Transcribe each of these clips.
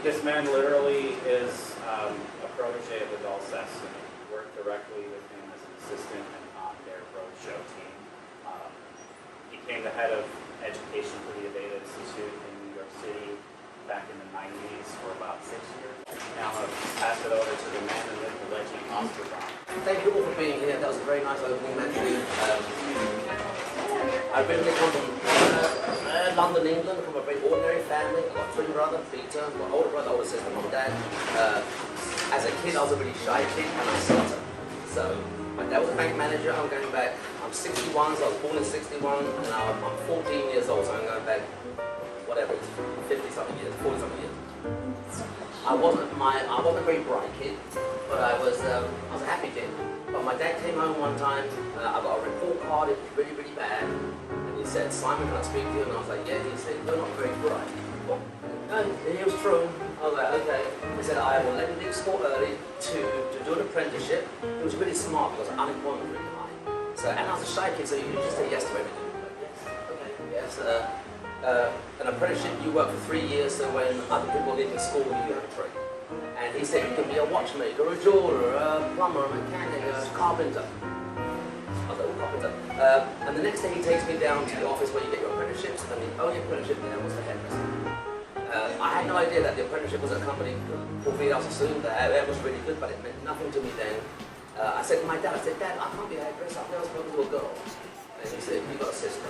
This man literally is a protege of the Dulcet, and worked directly with him as an assistant and on their roadshow team. He became the head of education for the Aveda Institute in New York City back in the 90s for about 6 years. Now I'm going to pass it over to the man and the legend, Oscar Brown. Thank you all for being here. That was a very nice opening, Matthew. I originally come from London, England, from a very ordinary family. I've got a twin brother, Peter, I've got an older brother, older sister, mum and dad. As a kid, I was a really shy kid and I stuttered. So my dad was a bank manager. I'm going back. I'm 61, so I was born in 61, and I'm 14 years old, so I'm going back, whatever, it's 50-something years, 40-something years. I wasn't a very bright kid, but I was a happy kid. But my dad came home one time, I got a report card, it was really, really bad. And he said, "Simon, can I speak to you?" And I was like, "Yeah." He said, "You're not very bright." And it was true. I was like, "Okay." He said, "I will let you leave school early to do an apprenticeship." It was really smart because unemployment was really high. So, and I was a shy kid, so you could just say yes to everything. Like, yes, okay, yes. An apprenticeship, you work for 3 years, so when other people leave school, you have a trade. And he said, "You can be a watchmaker, a jeweler, a plumber, a mechanic, a carpenter." I was like, "Oh, carpenter." And the next day he takes me down to the office where you get your apprenticeships, and the only apprenticeship there was the hairdresser. I had no idea that the apprenticeship was a company called Vida Sassoon. The hair was really good, but it meant nothing to me then. I said to my dad, "Dad, I can't be a hairdresser, I've never spoken to a girl." And he said, "You've got a sister."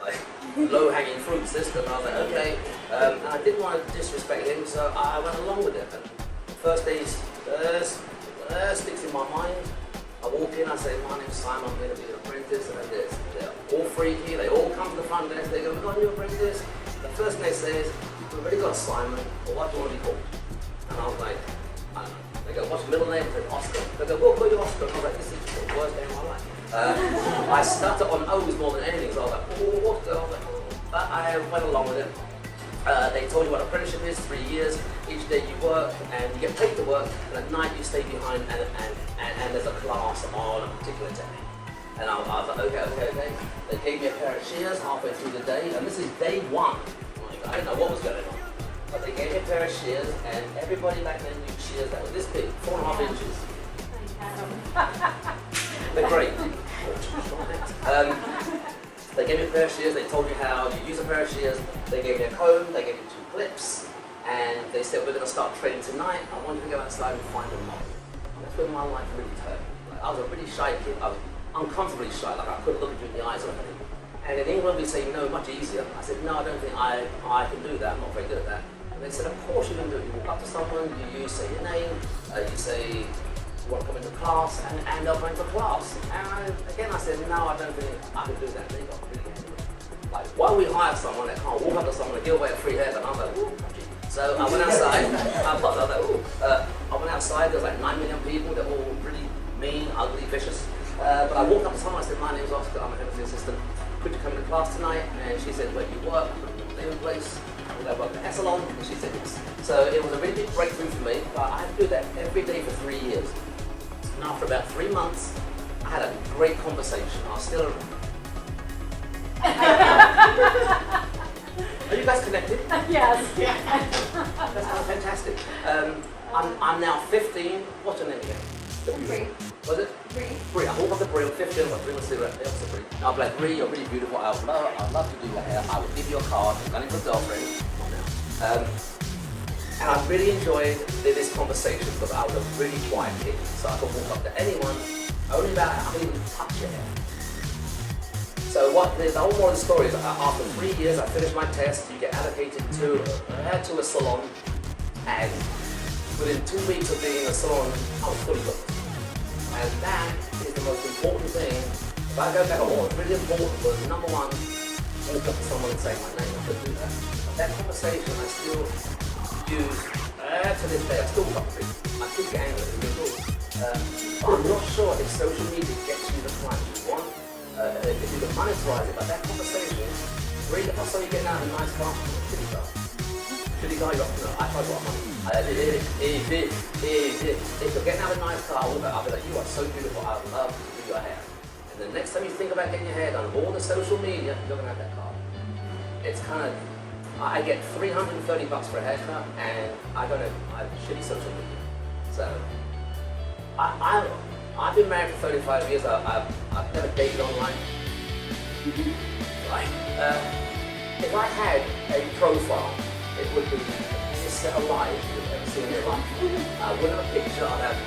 Like, low-hanging fruit sister, and I was like, "Okay." And I didn't want to disrespect him, so I went along with it. And the first day sticks in my mind. I walk in, I say, "My name's Simon, I'm here to be an apprentice," and they're all freaky, they all come to the front desk, they go, "We've got a new apprentice." The first thing they say is, "We've already got Simon, or what do you want to be called?" And I was like, "I don't know." They go, "What's your middle name?" I said, "Oscar." They go, "We'll call you Oscar." And I was like, "This is the worst day of my life." I stutter on O's more than anything, so I was like, "Oh, Oscar." I was like, "Oh." But I went along with it. They told you what apprenticeship is, 3 years. Each day you work and you get paid to work, and at night you stay behind and there's a class on a particular technique. And I was like, okay. They gave me a pair of shears halfway through the day, and this is day one. I didn't know what was going on. But they gave me a pair of shears, and everybody back then used shears that were this big, 4.5 inches. They're great. They gave me a pair of shears, they told you how you use a pair of shears, they gave me a comb, they gave me 2 clips, and they said, "We're going to start training tonight. I want you to go outside and find a model." That's when my life really turned. Like, I was a really shy kid, I was uncomfortably shy, like I couldn't look at you in the eyes or anything. And in England we say, "No, much easier." I said, "No, I don't think I can do that, I'm not very good at that." And they said, "Of course you can do it. You walk up to someone, you say your name, you say, "You want to come into class," and they'll go into class. And again, I said, "No, I don't think I can do that." They got really angry. Like, why we hire someone that can't walk up to someone and give away a free haircut? And I was like, "Ooh, touchy." So I went outside. I went outside. There was like 9 million people. They're all really mean, ugly, vicious. But I walked up to someone. I said, "My name's Oscar. I'm a head assistant. Could you come into class tonight?" And she said, "Where do you work?" I put the name in place. I work at Salon. And she said yes. So it was a really big breakthrough for me. But I had to do that every day for 3 years. And after about 3 months, I had a great conversation. I was still around. Are you guys connected? Yes. That's fantastic. I'm now 15. What's your name again? Bree. Was it? Bree. I hope I'm the Bree. I'm 15. I'm Bree. Now, I'm like, "Bree, you're really beautiful. I'd love to do your hair. I would give you a card. I'm going to a girlfriend." And I really enjoyed this conversation because I was a really quiet kid, so I could walk up to anyone, only about I couldn't even touch your hair. So the whole more of the story is after 3 years, I finished my test. You get allocated to a salon, and within 2 weeks of being in a salon, I was fully booked. And that is the most important thing. If I go back, what was really important was number one, walk up to someone and say my name. I could do that. But that conversation, I still use to this day. I still talk to people. I keep getting angry with people. But I'm not sure if social media gets you the clients you want. If you can monetize it, but that conversation, really, if I saw you getting out of a nice car, shitty car. Shitty car, you're off. No, I try to got money. If you're getting out of a nice car, I'll be like, "You are so beautiful, I would love to do your hair." And the next time you think about getting your hair done, all the social media, you're going to have that car. It's kind of I get $330 for a haircut, and I don't know, I have shitty social media. So, I've been married for 35 years. I've never dated online. Like, if I had a profile, it would be this set of lives you've ever seen in your life. I wouldn't have a picture, I'd have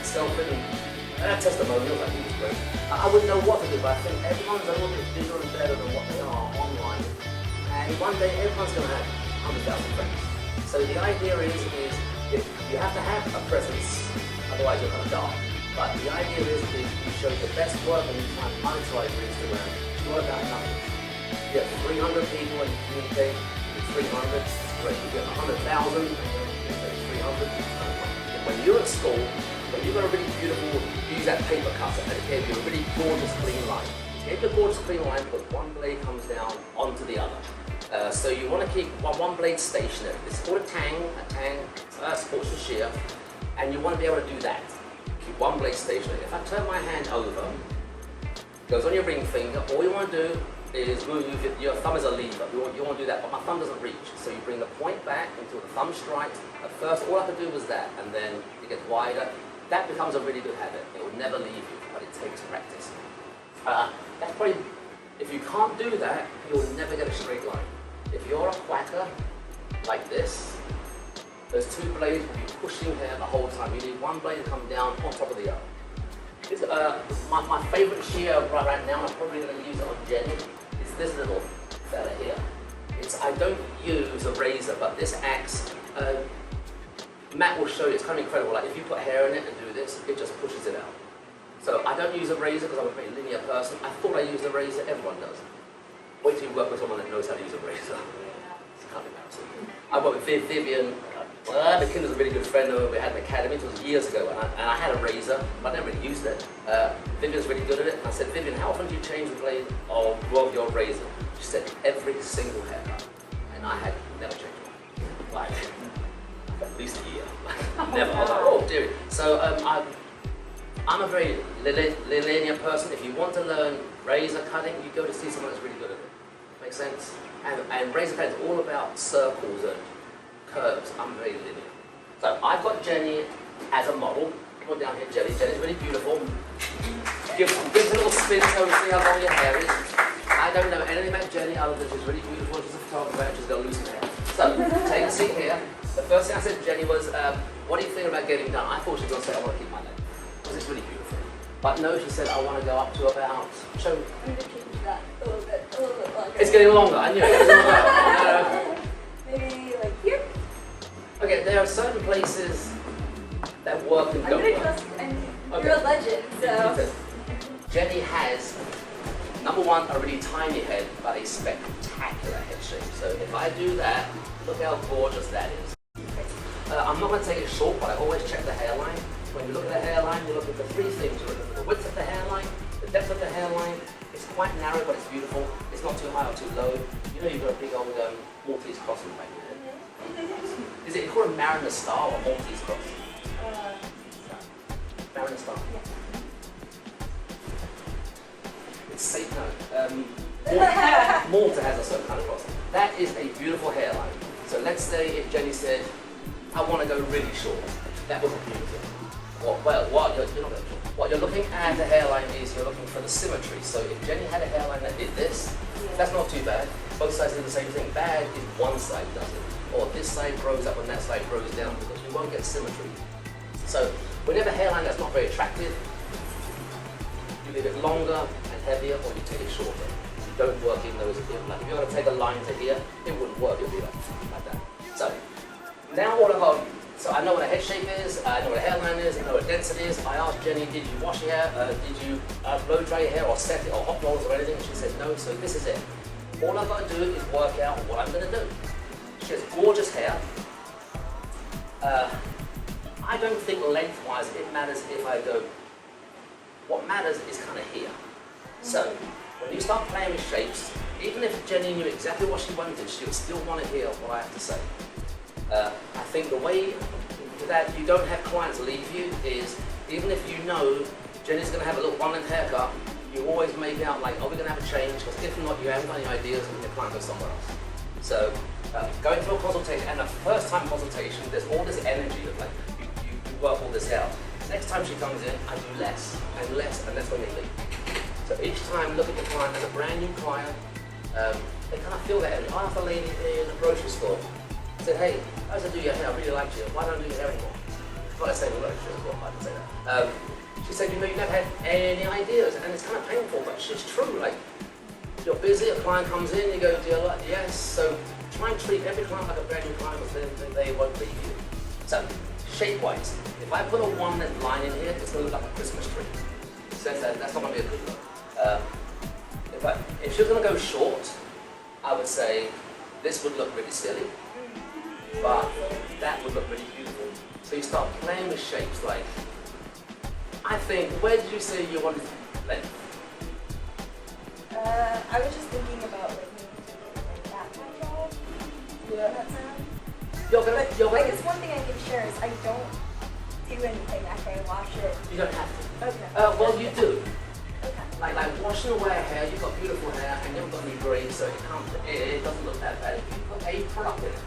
self-written testimonials, I think it's great. I wouldn't know what to do, but I think everyone's a little bit bigger and better than what they are online. And one day everyone's going to have 100,000 friends. So the idea is if you have to have a presence, otherwise you're going to die. But the idea is you show your best work and you try and monetize your Instagram. It's not about nothing. You have 300 people and you communicate with 300, it's great. You get 100,000 and you communicate 300. When you're at school, when you've got a really beautiful, use that paper cutter and it gave you a really gorgeous clean line. If the gorgeous clean line, but one blade comes down onto the other. So you want to keep one blade stationary. It's called a tang supports your shear, and you want to be able to do that. Keep one blade stationary. If I turn my hand over, it goes on your ring finger, all you want to do is move, your thumb is a lever, you want to do that, but my thumb doesn't reach. So you bring the point back until the thumb strikes. At first, all I could do was that, and then it gets wider. That becomes a really good habit. It will never leave you, but it takes practice. That's probably, if you can't do that, you'll never get a straight line. If you're a quacker, like this, those two blades will be pushing hair the whole time. You need one blade to come down on top of the other. My favorite shear right now, I'm probably going to use it on Jenny, is this little fella here. I don't use a razor, but this axe, Matt will show you, it's kind of incredible. Like if you put hair in it and do this, it just pushes it out. So I don't use a razor because I'm a very linear person. I thought I used a razor, everyone does. Wait till you work with someone that knows how to use a razor. It's kind of embarrassing. I worked with Vivian. The kid was a really good friend of mine. We had an academy, it was years ago, and I had a razor, but I never really used it. Vivian's really good at it, and I said, Vivian, how often do you change the blade of your razor? She said, every single haircut. And I had never changed one. Like, at least a year. Never. I was like, oh dear. So I'm a very linear person. If you want to learn razor cutting, you go to see someone that's really good at it. Makes sense? And razor cutting is all about circles and curves. I'm very linear. So I've got Jenny as a model. Come on down here, Jenny. Jenny's really beautiful. Give us a little spin so we see how long your hair is. I don't know anything about Jenny other than she's really beautiful. She's a photographer and she's got loose hair. So take a seat here. The first thing I said to Jenny was, what do you think about getting done? I thought she was going to say, I want to keep my leg. Because it's really beautiful. But no, she said, I want to go up to about, show. I'm going to keep that a little bit longer. It's getting longer, I knew it. Maybe like here? Okay, there are certain places that work and I'm don't going to work. trust, and you're a legend, so. Jenny has, number one, a really tiny head, but a spectacular head shape. So if I do that, look how gorgeous that is. I'm not going to take it short, but I always check the hairline. When you look at the hairline, you're looking for three things. You're looking for the width of the hairline, the depth of the hairline. It's quite narrow, but it's beautiful. It's not too high or too low. You know you've got a big old Maltese cross in the back of your head. Is it called a Mariner Star or Maltese cross? Mariner Star. Yeah. It's safe now. Malta has a certain kind of cross. That is a beautiful hairline. So let's say if Jenny said, I want to go really short. That wasn't beautiful. What you're looking at the hairline is you're looking for the symmetry. So if Jenny had a hairline that did this, that's not too bad. Both sides do the same thing. Bad is one side does it. Or this side grows up and that side grows down because you won't get symmetry. So when you have a hairline that's not very attractive, you leave it longer and heavier or you take it shorter. You don't work in those, like if you're going to take a line to here, it wouldn't work, it would be like that. So now what about, so I know what a head shape is, I know what a hairline is, I know what a density is. I asked Jenny, did you wash your hair, did you blow dry your hair or set it or hot rollers or anything? And she said no, so this is it. All I've got to do is work out what I'm going to do. She has gorgeous hair. I don't think lengthwise it matters if I go, what matters is kind of here. So when you start playing with shapes, even if Jenny knew exactly what she wanted, she would still want to hear what I have to say. I think the way that you don't have clients leave you is, even if you know Jenny's going to have a little one-length haircut, you always make out like, are we going to have a change? Because if not, you haven't got any ideas and your client goes somewhere else. So Going to a consultation, and the first time consultation, there's all this energy of like, you work all this out. Next time she comes in, I do less, and less, and less when they leave. So each time, look at the client as a brand new client, they kind of feel that energy. I asked a lady in the grocery store, I said, hey, how does I do your hair? I really like you. Why don't I do your hair anymore? Not I say in the grocery store, I didn't say that. She said, you know, you never had any ideas, and it's kind of painful, but it's true. Like, you're busy, a client comes in, you go, do you like, yes, so try and treat every client like a brand new client, because then they won't leave you. So, shape-wise, if I put a one-net line in here, it's going to look like a Christmas tree. So that's not going to be a good look. If she was going to go short, I would say this would look really silly, but that would look really beautiful. So you start playing with shapes like, I think, where did you say you wanted length? I was just thinking about like maybe doing like that kind of. You know that sound? I guess one thing I can share is I don't do anything after I wash it. You don't have to. Okay. Well, you do. Okay. Like washing away hair, you've got beautiful hair and you haven't got any grey, so it doesn't look that bad. If you put a product in it,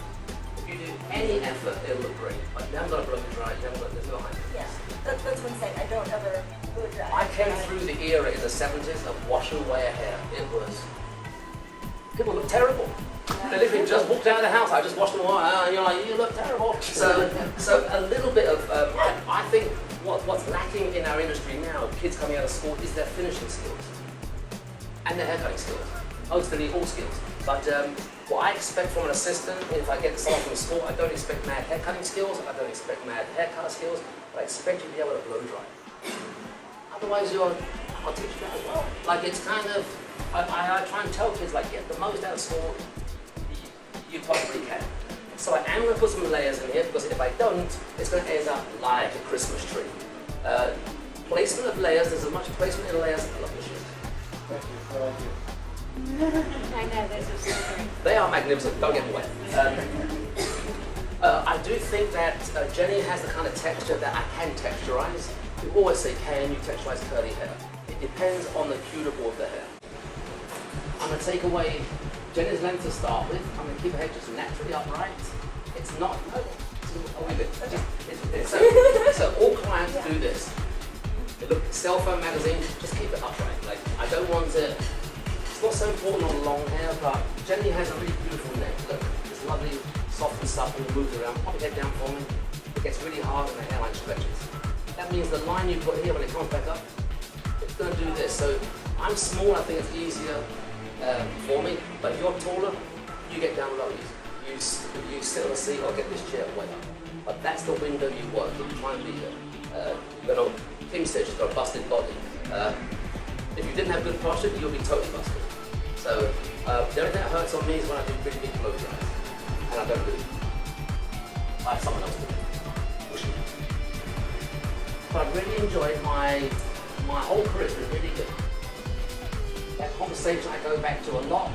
if you do any effort, it'll look great. But you haven't got to blow it dry, you haven't got, there's no hype. Yeah, that's what I'm saying. I don't ever blow dry. I came through the era in the 70s of washing away a hair. It was, people look terrible. They literally just walked out of the house, I just washed them away, and you're like, you look terrible. So a little bit of, I think what's lacking in our industry now, kids coming out of school, is their finishing skills. And their haircutting skills. Mostly all skills. But what I expect from an assistant, if I get someone from school, I don't expect mad haircutting skills, I don't expect mad haircut skills, but I expect you to be able to blow dry. Otherwise I'll teach you that as well. Like it's kind of, I try and tell kids like, get the most out of school you possibly can. So I am going to put some layers in here, because if I don't, it's going to end up like a Christmas tree. Placement of layers, there's as much placement in layers, I love the shoes. Thank you. I like you. I know, those are so great. They are magnificent, don't get them wet. I do think that Jenny has the kind of texture that I can texturize. You always say, can you texturize curly hair? It depends on the cuticle of the hair. I'm going to take away Jenny's length to start with. I'm going to keep her head just naturally upright. It's not, so all clients do this. They look at cell phone magazine, just keep it upright. Like, I don't want it, it's not so important on long hair, but Jenny has a really beautiful neck. Look, it's lovely, soft and supple, moves around. Pop your head down for me. It gets really hard and the hairline stretches. That means the line you put here, when it comes back up, it's going to do this. So I'm small, I think it's easier for me, but if you're taller, you get down low. You sit on a seat or get this chair way up. But that's the window you work. You try and be Kim said she's got a busted body. If you didn't have good posture, you'll be totally busted. So the only thing that hurts on me is when I do really big blow dries. And I don't do it. I have someone else to do it. Push it. But I really enjoyed my whole career. It's been really good. That conversation I go back to a lot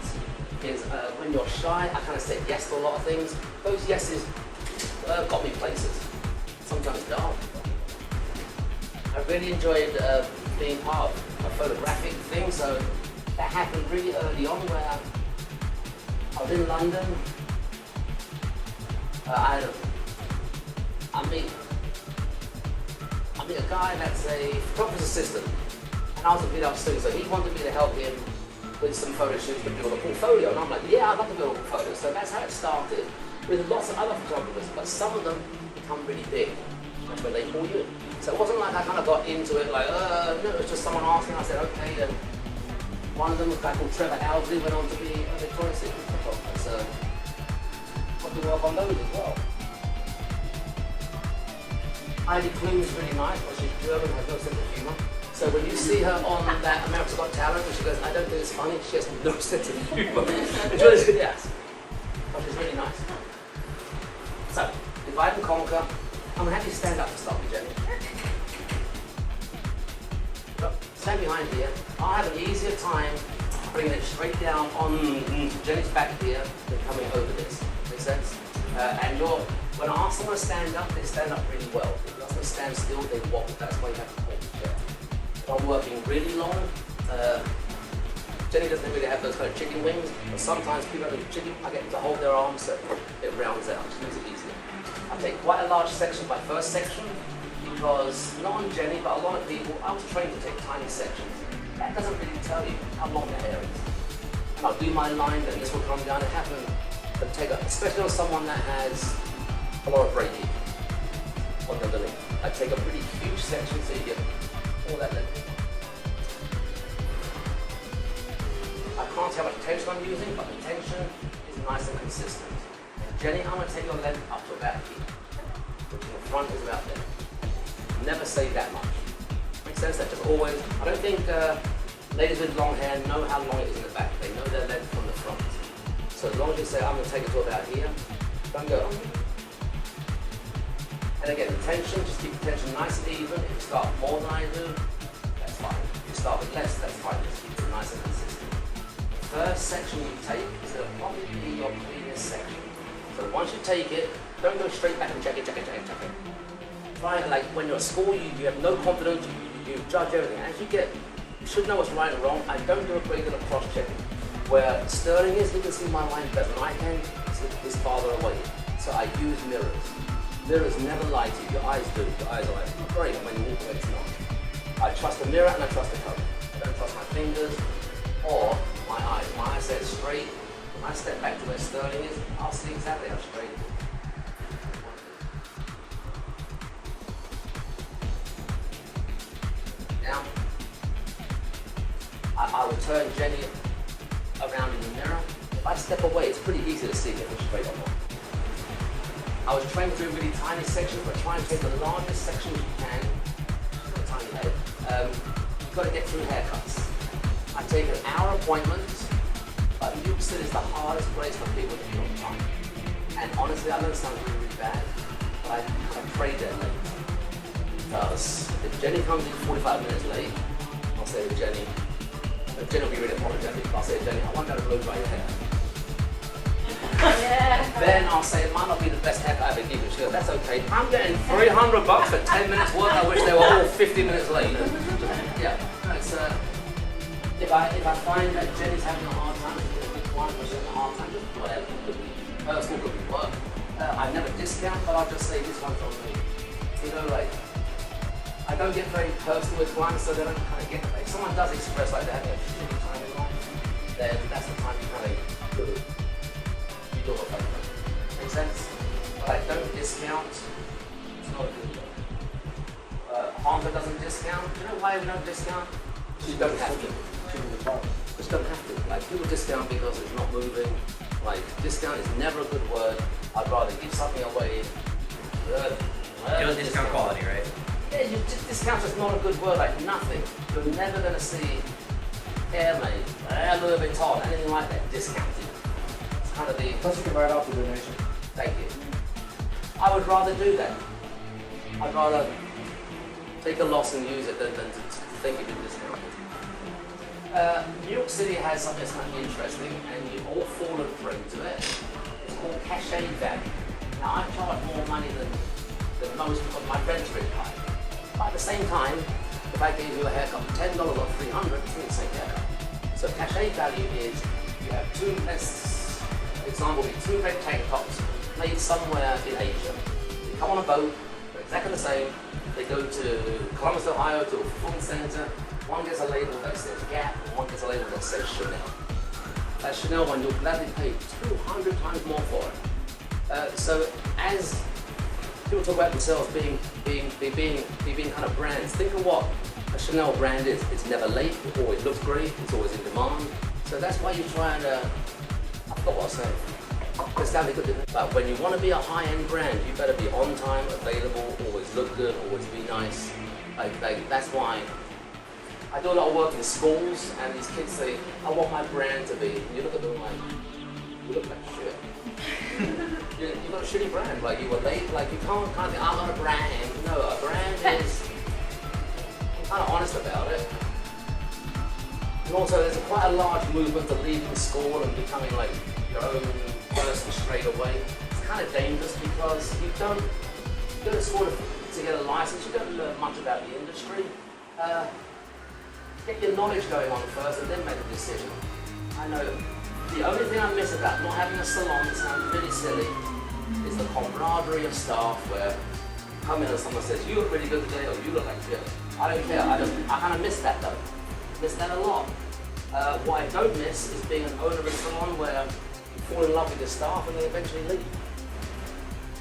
is when you're shy, I kind of said yes to a lot of things. Those yeses got me places. Sometimes they aren't. I really enjoyed being part of a photographic thing, so that happened really early on where I was in London. I meet a guy that's a photographer's assistant, and I was a bit upset, so he wanted me to help him with some photo shoots to build a portfolio, and I'm like, yeah, I'd love to build a portfolio. So that's how it started, with lots of other photographers, but some of them become really big. That's where they call you in. So it wasn't like I kind of got into it like, no, it was just someone asking. I said, okay. And one of them was a guy called Trevor Owsley, went on to be a Victoria's Secret photographer. So got to work on those as well. Heidi Klum is really nice, but she's German, has no sense of humour. So when you see her on that America's Got Talent, and she goes, I don't think it's funny, she has no sense of humour. And she really said, yes. But she's really nice. So, divide and conquer. I'm going to have you stand up to start with, Jenny. Look, stand behind here. I'll have an easier time bringing it straight down on Jenny's back here than coming over this. Makes sense? And when I ask someone to stand up, they stand up really well. If you ask them to stand still, they walk. That's why you have to hold the chair. If I'm working really long, Jenny doesn't really have those kind of chicken wings, but sometimes people have the chicken, I get them to hold their arms so it rounds out, which makes it easier. I take quite a large section, my first section, because not on Jenny, but a lot of people, I was trained to take tiny sections. That doesn't really tell you how long the hair is. And I'll do my line, then this will come down. It happens, but especially on someone that has a lot of breaking on the lily. I take a pretty huge section so you get all that length. I can't tell how much tension I'm using, but the tension is nice and consistent. Jenny, I'm going to take your length up to about here, which in the front is about there. Never say that much. Makes sense? That just always, I don't think ladies with long hair know how long it is in the back. They know their length from the front. So as long as you say, I'm going to take it to about here, don't go. And again, the tension, just keep the tension nice and even. If you start more than I do, that's fine. If you start with less, that's fine. Just keep it nice and consistent. The first section you take is going to probably be your cleanest section. So once you take it, don't go straight back and check it. Try it like when you're at school, you have no confidence, you judge everything. As you should know what's right and wrong. I don't do a great deal of cross-checking. Where sterling is, you can see my line better than I can, is farther away. So I use mirrors. Mirrors never lie to you, your eyes do. Your eyes are like, great, when you walk away, it's not. I trust the mirror and I trust the color. I don't trust my fingers or my eyes. My eyes say it's straight. When I step back to where sterling is, I'll see exactly how straight it is. Now, I will turn Jenny around in the mirror. If I step away, it's pretty easy to see if it's straight or not. I was trained to do really tiny sections, but try and take the largest sections you can. A tiny head. You've got to get through haircuts. I take an hour appointment, but New York City is the hardest place for people to be on time. And honestly, I know it sounds really, really bad, but I pray they're late. Because if Jenny comes in 45 minutes late, I'll say to Jenny, Jenny will be really apologetic. I'll say to Jenny, I want you to blow dry your hair. Yeah. Then I'll say, it might not be the best haircut I ever given. She goes, that's okay. I'm getting $300 for 10 minutes work. I wish they were all 50 minutes late. Yeah, it's, if I find that Jenny's having a hard time, one was having a hard time, just whatever, could be personal, could be work. I never discount, but I'll just say this one's on me. You know, like, I don't get very personal with clients, so they don't kind of get it. If someone does express like that, they're shitty time in life, then that's the time you kind of do it. You do it like that. Make sense? But I don't discount. It's not a good look. Honda doesn't discount. Do you know why we don't discount? You don't have to. Just don't have to. Like, people discount because it's not moving. Like, discount is never a good word. I'd rather give something away. You don't discount quality, right? Yeah, discount is not a good word, like nothing. You're never going to see hair made, Louis Vuitton, anything like that, discounted. It's kind of the... Plus you can write off the donation. Thank you. I would rather do that. I'd rather take a loss and use it than to think it would discount it. New York City has something that's kind of interesting, and you all fall a prey to it. It's called cachet value. Now, I charge more money than most of my friends really high. But at the same time, if I gave you a haircut for $10 or $300, it's the same haircut. So cachet value is you have example would be two red tank tops made somewhere in Asia. They come on a boat, they're exactly the same. They go to Columbus, Ohio, to a fulfillment center. One gets a label that says Gap, and one gets a label that says Chanel. That Chanel one, you'll gladly pay 200 times more for it. So as people talk about themselves being kind of brands, think of what a Chanel brand is. It's never late, it always looks great, it's always in demand. So that's why you try and, I forgot what I was saying. It's down to good, but when you want to be a high-end brand, you better be on time, available, always look good, always be nice. That's why I do a lot of work in schools, and these kids say, I want my brand to be, and you look at them like, you look like shit. You've got a shitty brand, like you were late, like you can't kind of think, I'm not a brand. No, a brand is, I'm kind of honest about it. And also there's quite a large movement of leaving school and becoming like your own person straight away. It's kind of dangerous because you go to school to get a license, you don't learn much about the industry. Get your knowledge going on first and then make a decision. I know the only thing I miss about not having a salon, that sounds really silly, is the camaraderie of staff where you come in and someone says, you look really good today, or you look like shit. I don't care, I kind of miss that though. Miss that a lot. What I don't miss is being an owner of a salon where you fall in love with your staff and they eventually leave.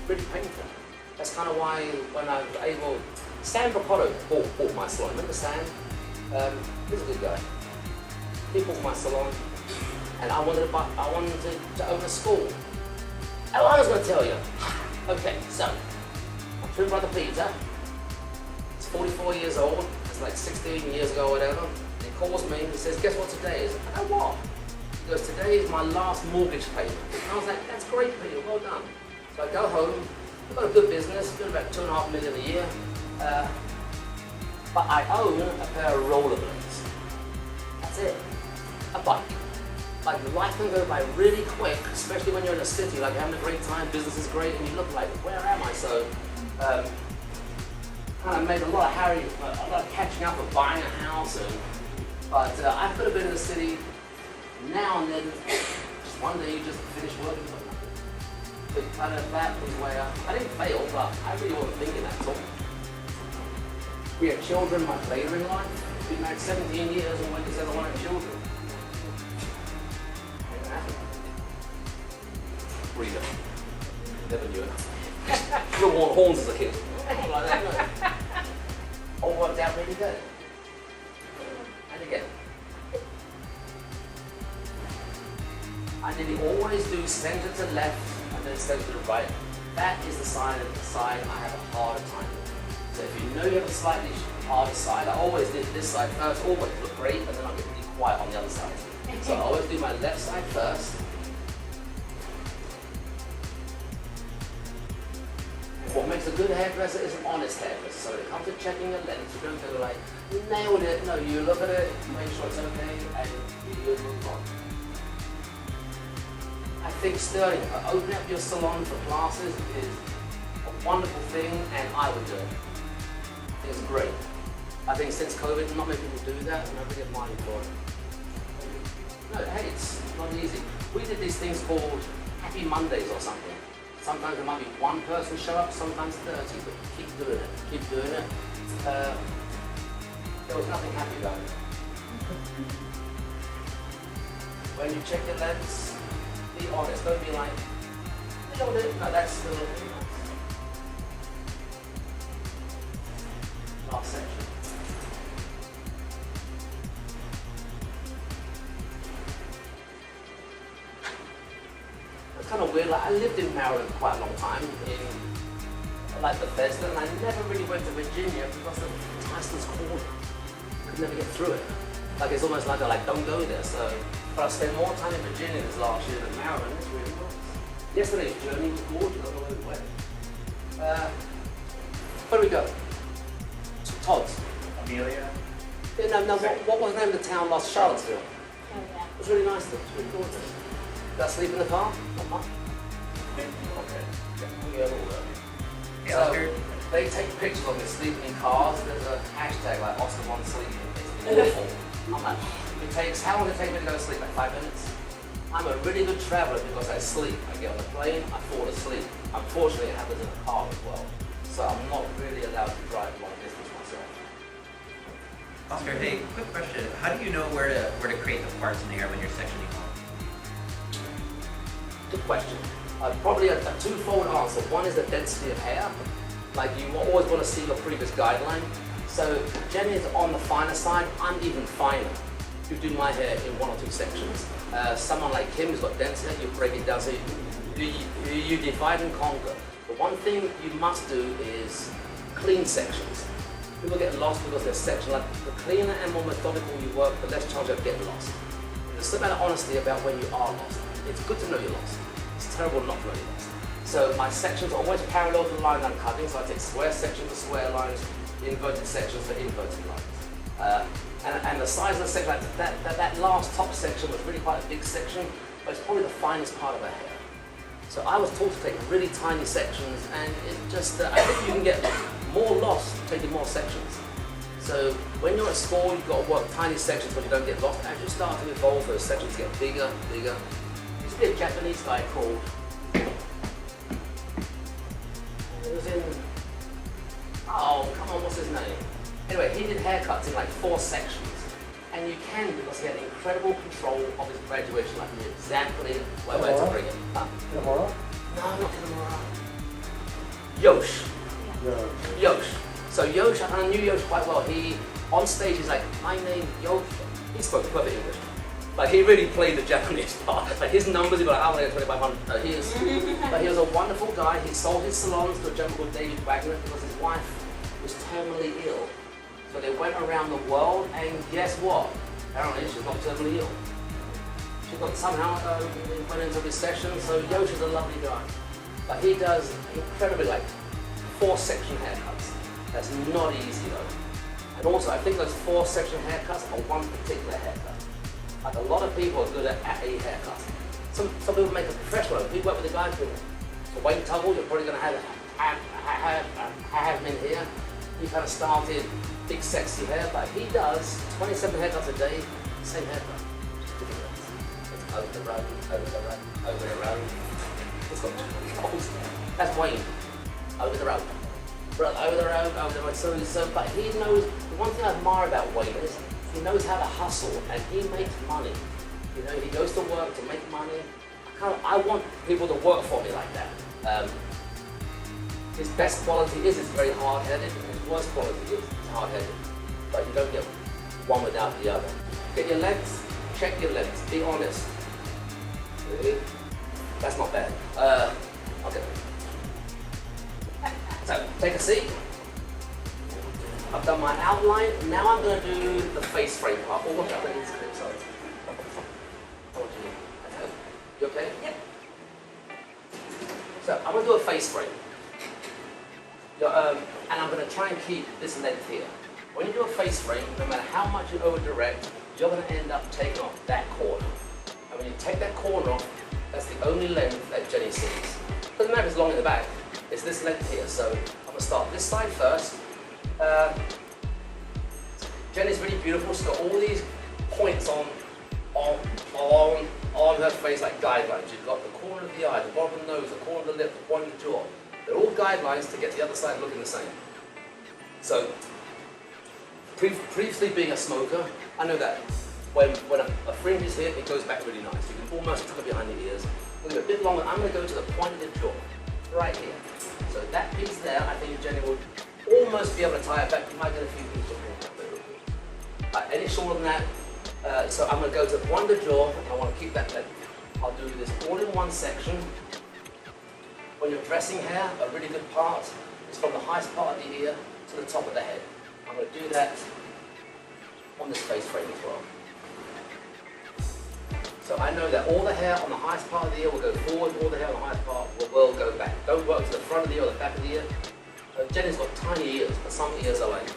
Really painful. That's kind of why when I was able, Stan Brocotto bought my salon. Remember Stan? He's a good guy. He bought my salon, and I wanted to own a school. And I was going to tell you. Okay, so my twin brother Peter, he's 44 years old. It's like 16 years ago, or whatever. And he calls me and he says, "Guess what today is?" I go, "What?" He goes, "Today is my last mortgage payment." And I was like, "That's great, Peter. Well done." So I go home. I've got a good business, doing about $2.5 million a year. But I own a pair of rollerblades. That's it. A bike. Like life can go by really quick, especially when you're in a city, like having a great time, business is great, and you look like, where am I? So, kind of made a lot of catching up of buying a house, but I could have been in the city now and then, just one day you just finish working. But kind of that was where I didn't fail, but I really wasn't thinking that at all. We had children much later in life. We've been married 17 years and went to say I want to have children. Didn't happen. Breeder. Never knew it. Should have worn horns as a kid. Like that, no. All worked out really good. And again, I nearly always do center to left and then center to the right. That is the side I have a harder time with. So if you know you have a slightly harder side, I always did this side first, always look great, and then I'll get really quiet on the other side. So I always do my left side first. And what makes a good hairdresser is an honest hairdresser. So when it comes to checking a lens, you don't go like, you nailed it. No, you look at it, make sure it's okay, and you move on. I think Sterling, opening up your salon for classes is a wonderful thing, and I would do it. It's great. I think since COVID, not many people do that, and I really admire you for it. No, hey, it's not easy. We did these things called Happy Mondays or something. Sometimes there might be one person show up, sometimes 30, but keep doing it, keep doing it. There was nothing happy about it. When you check your lens, be honest, don't be like, nailed it. No, that's still nice. Last section. It's kind of weird, like I lived in Maryland quite a long time, in like Bethesda, and I never really went to Virginia because of Tyson's Corner. I could never get through it. Like it's almost like I don't go there, so. But I spent more time in Virginia this last year than Maryland. It's really nice. Yesterday's journey was gorgeous. I don't know where we went. Where do we go? Todd's. Amelia? Yeah, no, what was the name of the town last? Charlottesville. Oh, yeah. It was really nice. It was really gorgeous. Did I sleep in the car? Not much. Okay. Hey, So, Oscar. they take pictures of me sleeping in cars. There's a hashtag like Oscar One Sleeping. It's awful. I'm like, how long does it take me to go to sleep? Like 5 minutes? I'm a really good traveler because I sleep. I get on the plane, I fall asleep. Unfortunately, it happens in a car as well. So I'm not really allowed to drive long distance myself. Oscar, hey, quick question. How do you know where to create the parts in the hair when you're sectioning on? Good question. Probably a twofold answer. One is the density of hair. Like you always want to see your previous guideline. So Jenny is on the finer side. I'm even finer. You do my hair in 1 or 2 sections. Someone like Kim who's got dense hair, you break it down so you divide and conquer. But one thing you must do is clean sections. People get lost because they're sectioned. Like the cleaner and more methodical you work, the less chance of getting lost. There's some amount of honesty about when you are lost. It's good to know you're lost. It's terrible not to know you're lost. So my sections are always parallel to the line I'm cutting, so I take square sections for square lines, inverted sections for inverted lines. And the size of the section, like that last top section was really quite a big section, but it's probably the finest part of her hair. So I was taught to take really tiny sections, and it just, I think you can get more lost taking more sections. So when you're at school, you've got to work tiny sections but you don't get lost. As you start to evolve, those sections get bigger, bigger. There used to be a Japanese guy called, it was in, oh, come on, what's his name? Anyway, he did haircuts in like 4 sections. And you can because he had incredible control of his graduation, like knew exactly where to bring it. Tomorrow? No, not Kimura. Yosh. Yeah. Yosh. So Yosh, I knew Yosh quite well. He, on stage, he's like, my name Yosh. He spoke perfect English. Like, he really played the Japanese part. Like, his numbers, he'd be like, I want to get 2,500. But he was a wonderful guy. He sold his salons to a gentleman called David Wagner because his wife was terminally ill. So they went around the world, and guess what? Apparently, she's not terminally ill. She got somehow went into recession. So Yosh is a lovely guy. But he does incredibly, like, 4-section haircuts. That's not easy though. And also, I think those 4-section haircuts are one particular haircut. Like, a lot of people are good at a haircut. Some people make a professional. We work with a guy called Wayne Tuggle. You're probably going to have him in here. He kind of started big sexy hair, but he does 27 haircuts a day, same haircut. It's over the road, over the road, over the road. It's got that's Wayne. Over the road. Over the road, over the road. So, but he knows, the one thing I admire about Wayne is he knows how to hustle and he makes money. You know, he goes to work to make money. I want people to work for me like that. His best quality is he's very hard-headed, and his worst quality is he's hard-headed. But you don't get one without the other. Get your lengths, check your lengths, be honest. Really? That's not bad. Okay. So, take a seat. I've done my outline. Now I'm going to do the face frame part. Oh, watch out, let me just clip, sorry. You okay? Yep. So, I'm going to do a face frame. And I'm going to try and keep this length here. When you do a face frame, no matter how much you over-direct, you're going to end up taking off that corner. And when you take that corner off, that's the only length that Jenny sees. Doesn't matter if it's long in the back, it's this length here. So I'm going to start this side first. Jenny's really beautiful. She's got all these points on her face, like guidelines. You've got the corner of the eye, the bottom of the nose, the corner of the lip, the point of the jaw. They're all guidelines to get the other side looking the same. So, previously being a smoker, I know that when a fringe is here, it goes back really nice. You can almost tuck it behind the ears. We're going to go a bit longer. I'm going to go to the point of the jaw, right here. So that piece there, I think Jenny will almost be able to tie it back. You might get a few pieces of hair. Any shorter than that, so I'm going to go to the point of the jaw, and I want to keep that length. I'll do this all in one section. When you're dressing hair, a really good part is from the highest part of the ear to the top of the head. I'm going to do that on this face frame as well. So I know that all the hair on the highest part of the ear will go forward, all the hair on the highest part will go back. Don't work to the front of the ear or the back of the ear. Jenny's got tiny ears, but some ears are like,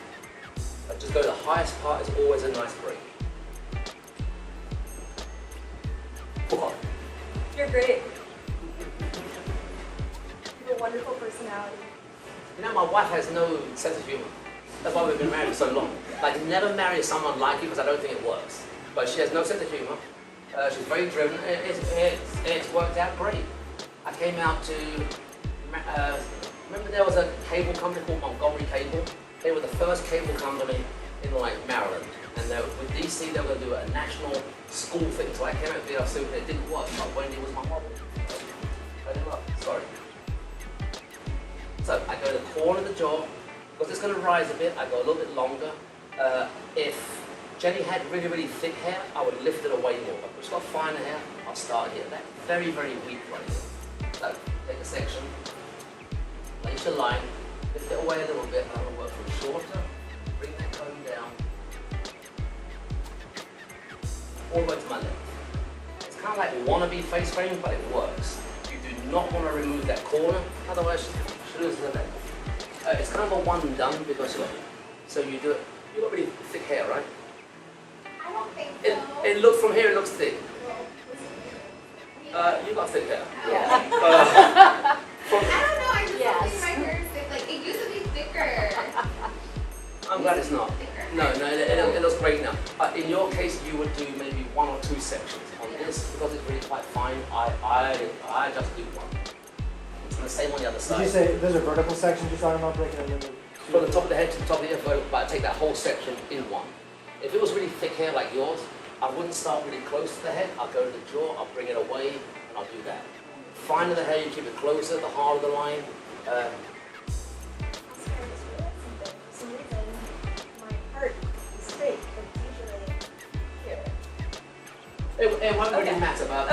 just go to the highest part, is always a nice break. You're great. You have a wonderful personality. You know, my wife has no sense of humor. That's why we've been married so long. Like, never marry someone like you because I don't think it works. But she has no sense of humor. She's very driven. It's worked out great. I came out to, remember there was a cable company called Montgomery Cable? They were the first cable company in like Maryland. And with DC, they were going to do a national school thing. So I came out there, so it didn't work. But Wendy was my model. I didn't work, sorry. So I go to the corner of the jaw. Because it's going to rise a bit, I go a little bit longer. If Jenny had really, really thick hair, I would lift it away more. But if she's got finer hair, I'll start here. That's very, very weak right here. So take a section, place your line, lift it away a little bit, and I'm going to work from shorter, bring that comb down, all the way to my left. It's kind of like wannabe face frame, but it works. You do not want to remove that corner, otherwise she loses her length. It's kind of a one and done because so you do it. You got really thick hair, right? I don't think so. It looks from here. It looks thick. You got thick hair. Yeah. I don't know, I just Yes. don't think my hair is thick. Like, it used to be thicker. I'm glad it's not. Thicker. No, it looks great now. In your case, you would do maybe 1 or 2 sections. On this, because it's really quite fine, I just do 1. And the same on the other side. Did you say those are vertical sections you're talking about breaking them into? From the top of the head to the top of the ear, but I take that whole section in 1. If it was really thick hair like yours, I wouldn't start really close to the head. I'll go to the jaw, I'll bring it away, and I'll do that. Finer the hair, you keep it closer, the harder the line. For some reason, my heart is straight, but it's usually here. It won't really matter, but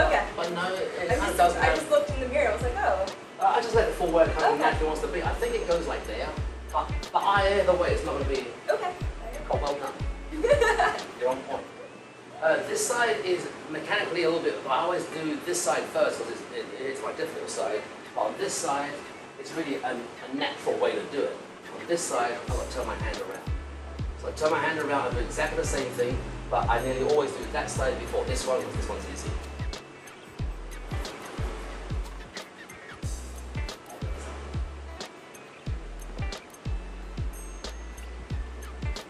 no, it kind of does I matter. just looked in the mirror, I was like, oh. I just let it fall where it kind of Okay. naturally wants to be. I think it goes like there, but either way, it's not going to be Okay. oh, well done. You're on point. This side is mechanically a little bit, but I always do this side first because it's my difficult side. But on this side, it's really a natural way to do it. On this side, I've got to turn my hand around. So I turn my hand around, I do exactly the same thing, but I nearly always do that side before this one because this one's easy.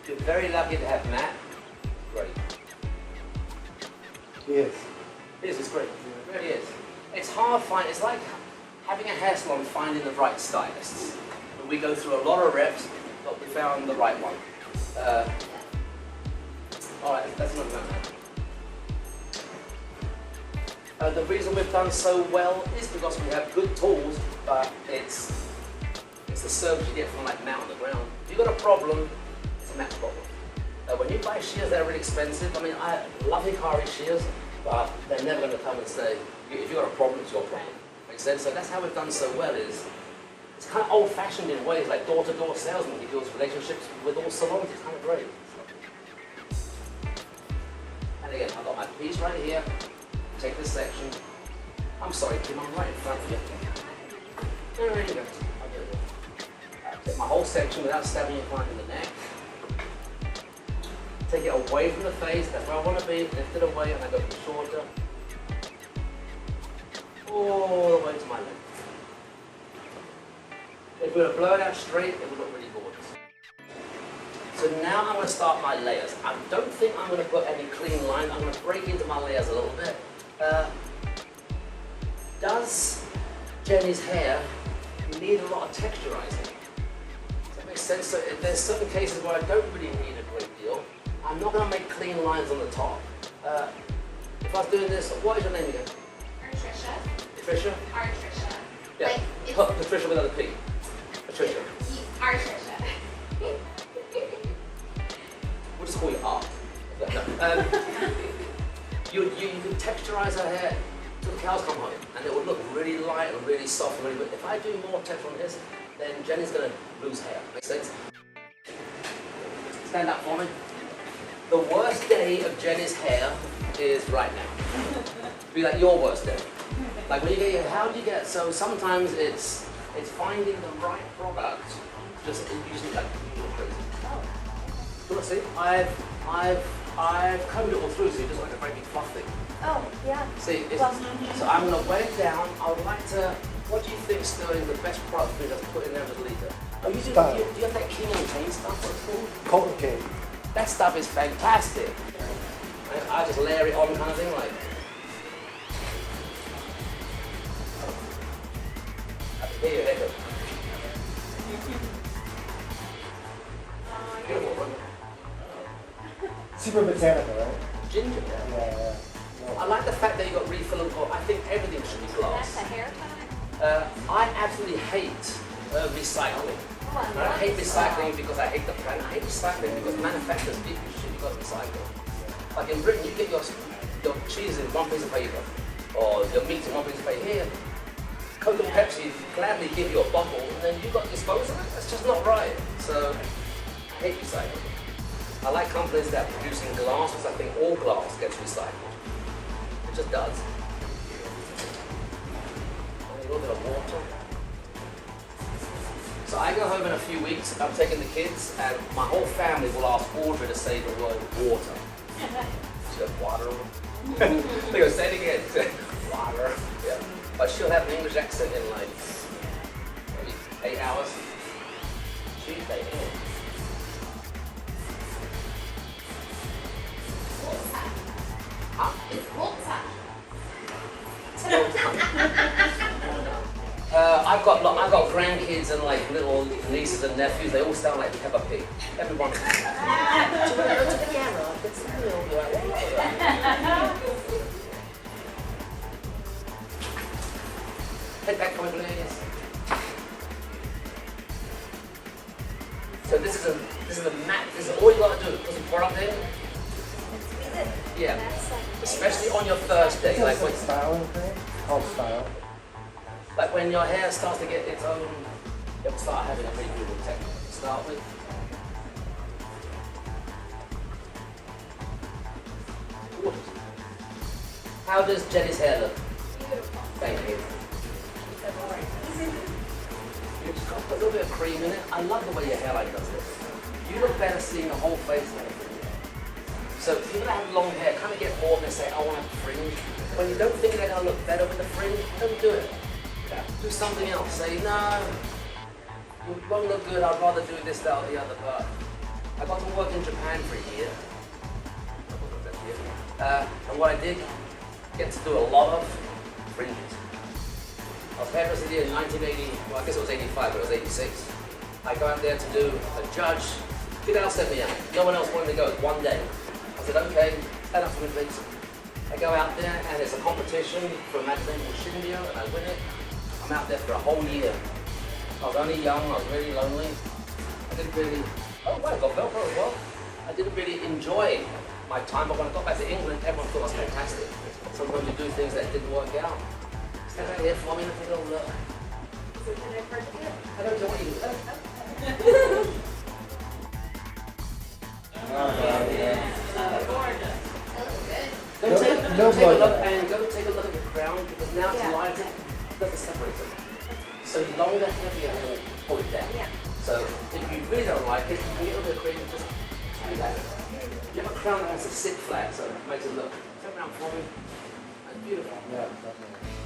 You're very lucky to have Matt. Great. Yes. It's great. It really is. It's hard finding, it's like having a hair salon finding the right stylists. We go through a lot of reps, but we found the right one. Alright, that's not that. The reason we've done so well is because we have good tools, but it's the service you get from like Matt on the ground. If you've got a problem, it's a Matt problem. When you buy shears, they're really expensive. I mean, I love Hikari shears, but they're never going to come and say, if you've got a problem, it's your problem. Makes sense? So that's how we've done so well is, it's kind of old-fashioned in ways, like door-to-door salesman. He builds relationships with all salons. It's kind of great. And again, I've got my piece right here. Take this section. I'm sorry, Kim, I'm right in front of you. There you go. I'll do it. Take my whole section without stabbing your client in the neck. Take it away from the face, that's where I want to be, lift it away, and I go from shorter all the way to my left. If we were to blow it out straight, it would look really gorgeous. So now I'm going to start my layers. I don't think I'm going to put any clean lines. I'm going to break into my layers a little bit. Does Jenny's hair need a lot of texturizing? Does that make sense? So there's certain cases where I don't really need a great deal. I'm not going to make clean lines on the top. If I was doing this, what is your name again? Patricia. Patricia? Patricia. Yeah. Like, it's Patricia without a P. Patricia. Patricia. We'll just call you R. You can texturize her hair till the cows come home, and it would look really light and really soft and really good. If I do more texture on this, then Jenny's going to lose hair. Make sense? Stand up for me. The worst day of Jenny's hair is right now. Be like your worst day. Like when you get your, how do you get, so sometimes it's finding the right product, just usually like crazy. You want to see? I've combed it all through, so it's just like a very big fluff thing. Oh, yeah. See, so I'm going to wet it down. I would like to, what do you think, Sterling, the best product for me to put in there with a leader? Oh, do you have that King and Kane stuff? What's it called? Colton King. That stuff is fantastic. I just layer it on kind of thing, like. Here you go. Beautiful, right? Super botanical, right? Ginger. Yeah. I like the fact that you got refillable. I think everything should be That's glass. a hair tie? I absolutely hate recycling. And I hate recycling because I hate the planet. I hate recycling because manufacturers give you shit you got to recycle. Like in Britain, you get your cheese in one piece of paper, or your meat in one piece of paper. Here, Coke and Pepsi gladly give you a bottle, and then you got to dispose of it. That's just not right. So I hate recycling. I like companies that are producing glass because I think all glass gets recycled. It just does. A little bit of water. So I go home in a few weeks, I'm taking the kids, and my whole family will ask Audrey to say the word water. She goes, water. They go, say it again. Water. Yeah. But she'll have an English accent in like maybe 8 hours. Tuesday, grandkids and like little nieces and nephews, they all sound like Peppa Pig. Everyone. So when I go to the camera, it's head back for my please. So this is a mat. This is all you gotta do. Put some product in. Yeah. Especially on your first day, like when styling cream? Called style. like when your hair starts to get its own, it'll start having a pretty good technique to start with. How does Jenny's hair look? Thank you. You just got to put a little bit of cream in it. I love the way your hairline does this. You look better seeing the whole face and everything. So people that have long hair kind of get bored and they say, I want a fringe. When you don't think they're going to look better with the fringe, don't do it. Do something else. Say, no, you won't look good. I'd rather do this, that, or the other. But I got to work in Japan for a year. And what I did, get to do a lot of fringes. I was hairdresser here in 1980, well I guess it was 85, but it was 86. I go out there to do a judge. Who else sent me out? No one else wanted to go, one day. I said, okay, stand up for me please. I go out there and it's a competition for a magazine called Shindio and I win it. I'm out there for a whole year. I was only young, I was really lonely. I didn't really, oh wow, I got Velcro as well. I didn't really enjoy my time, but when I got back to England, everyone thought I was fantastic. Sometimes you do things that didn't work out. Stand out here for me and take a look. I don't know what you do. Go take a look and go take a look at the crown because now it's lighter, it doesn't separate them. So longer, heavier, and pull it down. Yeah. So if you really don't like it, you can get a little bit of cream and just do that. You have a crown that has to sit flat, so it makes it look. Turn around for me. That's beautiful. Yeah, definitely.